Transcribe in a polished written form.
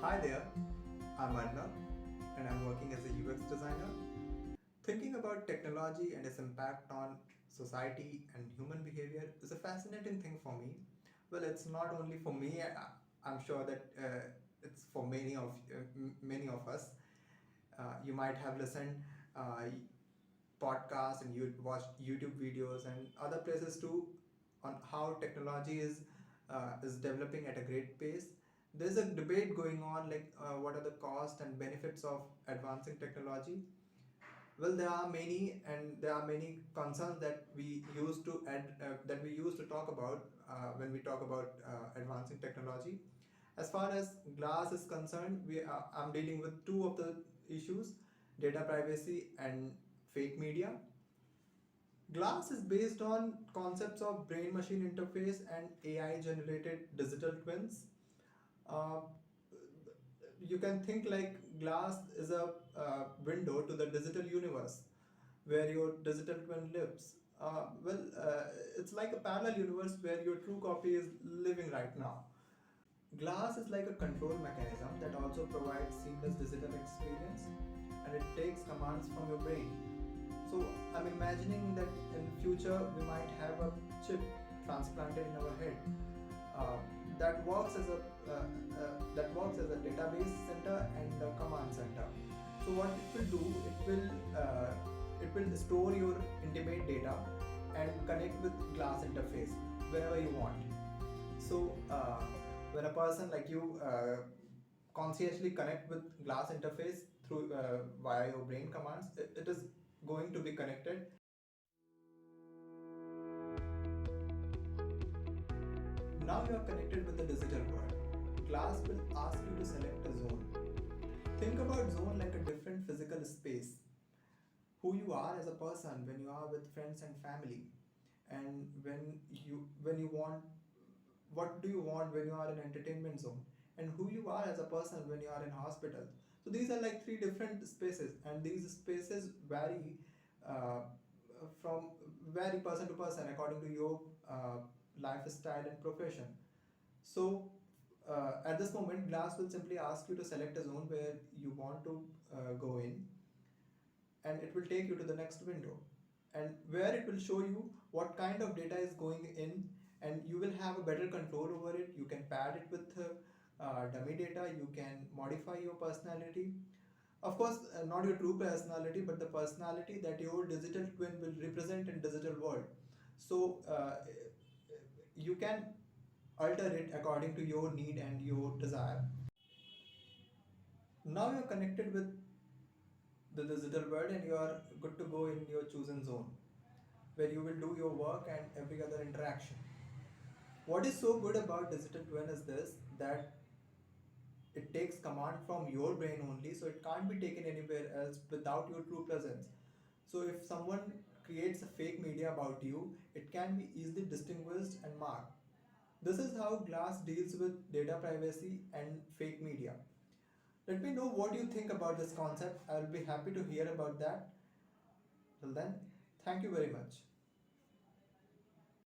Hi there, I'm Arnav and I'm working as a UX designer. Thinking about technology and its impact on society and human behavior is a fascinating thing for me. Well, it's not only for me, I'm sure that it's for many of us. You might have listened uh, podcasts and you watched YouTube videos and other places too on how technology is developing at a great pace. There's a debate going on like what are the costs and benefits of advancing technology. Well, there are many, and there are many concerns that we used to talk about when we talk about advancing technology. As far as glass is concerned, I'm dealing with two of the issues: data privacy and fake media. Glass is based on concepts of brain-machine interface and AI-generated digital twins. Uh, you can think like glass is a window to the digital universe where your digital twin lives. It's like a parallel universe where your true copy is living right now. Glass is like a control mechanism that also provides seamless digital experience, and it takes commands from your brain. So I'm imagining that in future we might have a chip transplanted in our head uh, that works as a database center and a command center. So what it will do, it will store your intimate data and connect with glass interface wherever you want. So when a person like you consciously connect with glass interface through via your brain commands, it is going to be connected. Now you are connected with the digital world. Glass will ask you to select a zone. Think about zone like a different physical space. Who you are as a person when you are with friends and family, and when you want, what do you want when you are in entertainment zone, and who you are as a person when you are in hospital. So these are like three different spaces, and these spaces vary uh, from vary person to person according to your lifestyle and profession. So at this moment, glass will simply ask you to select a zone where you want to go in, and it will take you to the next window, and where it will show you what kind of data is going in, and you will have a better control over it. You can pad it with dummy data. You can modify your personality, of course, not your true personality, but the personality that your digital twin will represent in digital world. So you can alter it according to your need and your desire. Now you're connected with the digital world, and you are good to go in your chosen zone where you will do your work and every other interaction. What is so good about digital twin is this, that it takes command from your brain only, so it can't be taken anywhere else without your true presence. So if someone creates a fake media about you, it can be easily distinguished and marked. This is how Glass deals with data privacy and fake media. Let me know what you think about this concept. I will be happy to hear about that. Till then, thank you very much.